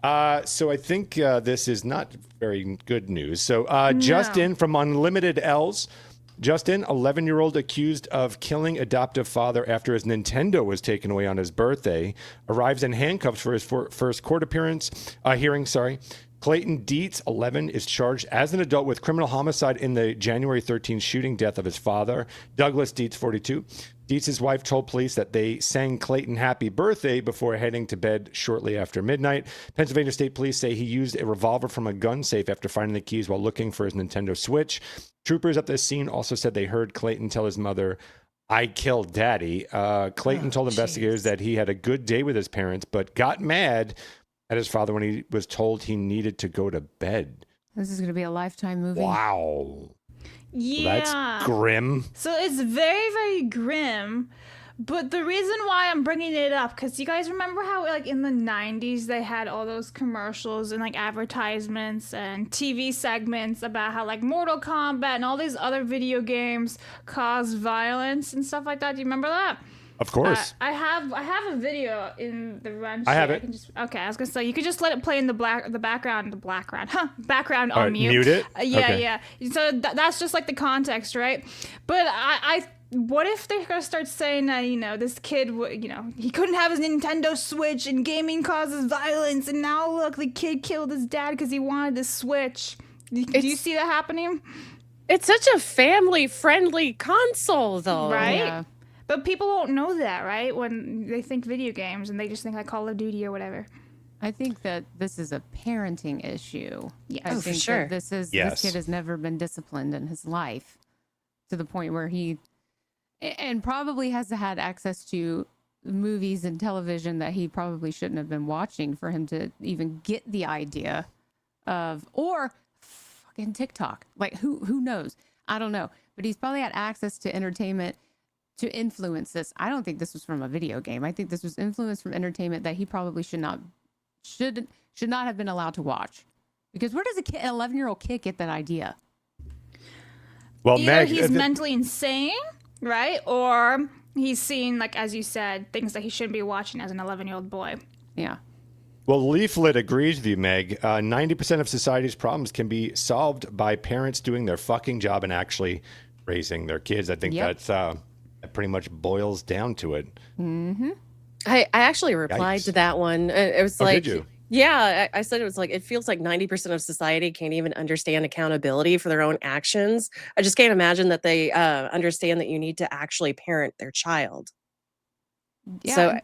So I think this is not very good news. So No. Justin from Unlimited L's. Justin, 11-year-old accused of killing adoptive father after his Nintendo was taken away on his birthday, arrives in handcuffs for his first court hearing. Clayton Dietz, 11, is charged as an adult with criminal homicide in the January 13th shooting death of his father. Douglas Dietz, 42. Dietz's wife told police that they sang Clayton happy birthday before heading to bed shortly after midnight. Pennsylvania State Police say he used a revolver from a gun safe after finding the keys while looking for his Nintendo Switch. Troopers at the scene also said they heard Clayton tell his mother, "I killed daddy." Clayton told investigators that he had a good day with his parents, but got mad at his father when he was told he needed to go to bed. This is going to be a Lifetime movie. Wow. Yeah. That's grim. So it's very, very grim. But the reason why I'm bringing it up, because you guys remember how, like, in the 90s, they had all those commercials and, like, advertisements and TV segments about how, like, Mortal Kombat and all these other video games cause violence and stuff like that. Do you remember that? Of course. I have a video in the run. I have it. Okay, I was gonna say you could just let it play in the background on mute. Mute it. Yeah, Okay. yeah. So that's just like the context, right? But I what if they're gonna start saying that this kid, he couldn't have his Nintendo Switch and gaming causes violence, and now look, the kid killed his dad because he wanted the Switch. Do you see that happening? It's such a family-friendly console, though. Right? Yeah. But people won't know that, right? When they think video games and they just think like Call of Duty or whatever. I think that this is a parenting issue. Yeah. I Oh, for think sure. that this Yes. kid has never been disciplined in his life to the point where and probably has had access to movies and television that he probably shouldn't have been watching for him to even get the idea of, or fucking TikTok. Like who knows? I don't know. But he's probably had access to entertainment to influence this. I don't think this was from a video game. I think this was influence from entertainment that he probably should not have been allowed to watch. Because where does an 11-year-old kid get that idea? Well, Either Meg, he's mentally insane, right? Or he's seen, like, as you said, things that he shouldn't be watching as an 11-year-old boy. Yeah. well, Leaflet agrees with you, Meg. 90% of society's problems can be solved by parents doing their fucking job and actually raising their kids. I think Yep. that pretty much boils down to it. Mm-hmm. I actually replied Yikes. to that one. It was Oh, like, did you? yeah, I said it was like, it feels like 90% of society can't even understand accountability for their own actions. I just can't imagine that they understand that you need to actually parent their child. Yeah.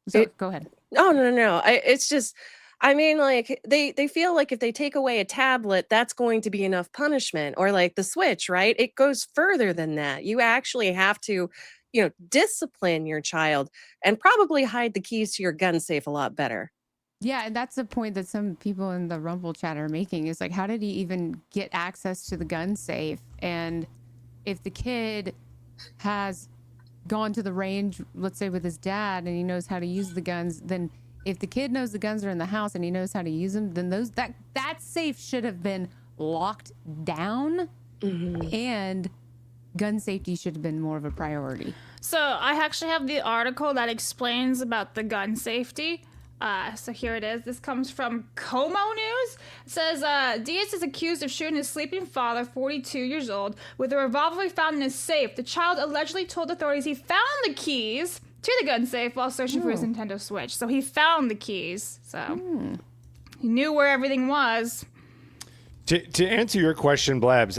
So Go ahead. No. It's just, I mean, like they feel like if they take away a tablet, that's going to be enough punishment, or like the Switch, right? It goes further than that. You actually have to, discipline your child and probably hide the keys to your gun safe a lot better. Yeah, and that's the point that some people in the Rumble chat are making is like, how did he even get access to the gun safe? And if the kid has gone to the range, let's say with his dad, and he knows how to use the guns, then if the kid knows the guns are in the house and he knows how to use them, then that safe should have been locked down, and gun safety should have been more of a priority. So I actually have the article that explains about the gun safety. So here it is. This comes from Como News. It says, Diaz is accused of shooting his sleeping father, 42 years old, with a revolver he found in his safe. The child allegedly told authorities he found the keys to the gun safe while searching for his Nintendo Switch. So he found the keys. So he knew where everything was. To answer your question, Blabs,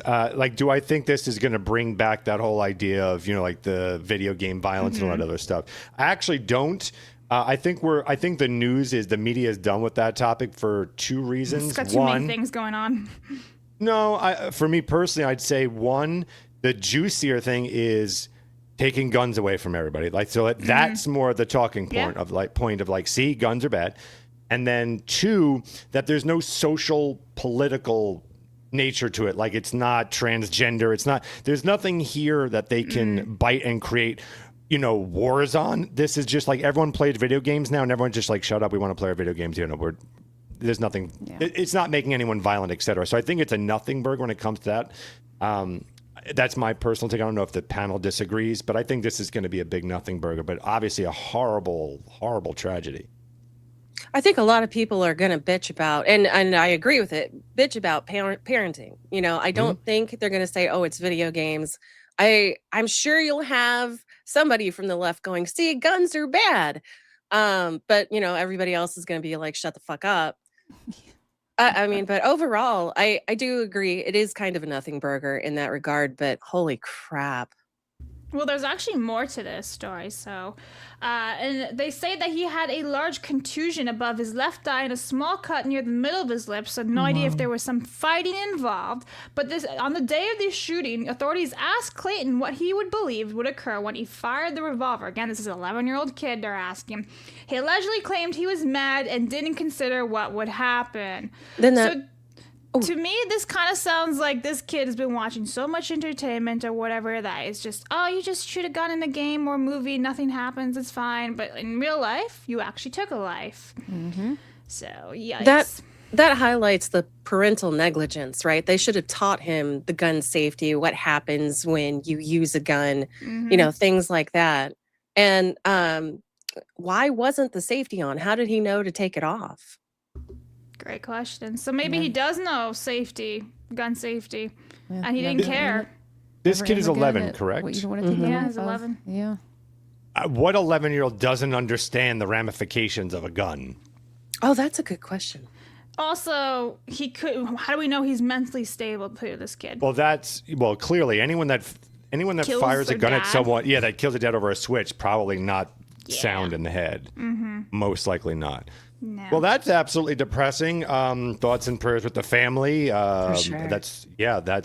do I think this is going to bring back that whole idea of, like the video game violence and all that other stuff? I actually don't. I think the media is done with that topic for two reasons. It's got too many things going on. No, for me personally, I'd say one, the juicier thing is taking guns away from everybody. That's more the talking point of see, guns are bad. And then two, that there's no social political nature to it. Like, it's not transgender. There's nothing here that they can bite and create, wars on. This is just like everyone plays video games now and everyone's just like, shut up, we want to play our video games. There's nothing, it's not making anyone violent, etc. So I think it's a nothing burger when it comes to that. That's my personal take. I don't know if the panel disagrees, but I think this is going to be a big nothing burger, but obviously a horrible, horrible tragedy. I think a lot of people are going to bitch about, and I agree with it, bitch about parenting. You know, I don't think they're going to say, oh, it's video games. I'm sure you'll have somebody from the left going, see, guns are bad. But you know, everybody else is going to be like, shut the fuck up. I mean, but overall, I do agree. It is kind of a nothing burger in that regard, but holy crap. Well, there's actually more to this story. So, and they say that he had a large contusion above his left eye and a small cut near the middle of his lip. So, no idea if there was some fighting involved. But this, on the day of the shooting, authorities asked Clayton what he would believe would occur when he fired the revolver. Again, this is an 11-year-old kid they're asking. He allegedly claimed he was mad and didn't consider what would happen. Then that. To me, this kind of sounds like this kid has been watching so much entertainment or whatever that it's just, oh, you just shoot a gun in a game or movie, nothing happens, it's fine. But in real life, you actually took a life. So, yikes. That highlights the parental negligence, right? They should have taught him the gun safety, what happens when you use a gun, you know, things like that. And why wasn't the safety on? How did he know to take it off? Great question. So maybe he does know safety, gun safety, and he didn't care. This kid is 11, correct? Yeah, he's 11. Yeah. What 11-year-old doesn't understand the ramifications of a gun? Oh, that's a good question. Also, he could. How do we know he's mentally stable to this kid? Well, clearly anyone that Kills fires a their gun at dad? someone, that kills a dad over a switch, probably not sound in the head. Most likely not. No. Well, that's absolutely depressing. Thoughts and prayers with the family. sure. That's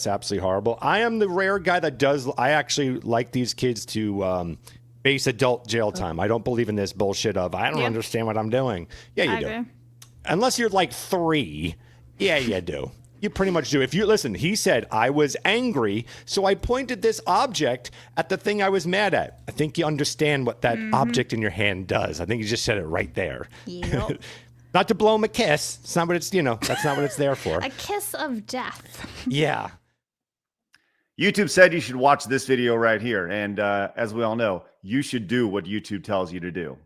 absolutely horrible. I am the rare guy that I actually like these kids to face adult jail time. I don't believe in this bullshit of, I don't understand what I'm doing. Yeah, you I do. agree. Unless you're like 3. Yeah, you do. You pretty much do. If you listen, he said, I was angry, so I pointed this object at the thing I was mad at. I think you understand what that object in your hand does. I think you just said it right there. Yep. Not to blow him a kiss. It's not what it's, that's not what it's there for. A kiss of death. Yeah. YouTube said you should watch this video right here. And as we all know, you should do what YouTube tells you to do.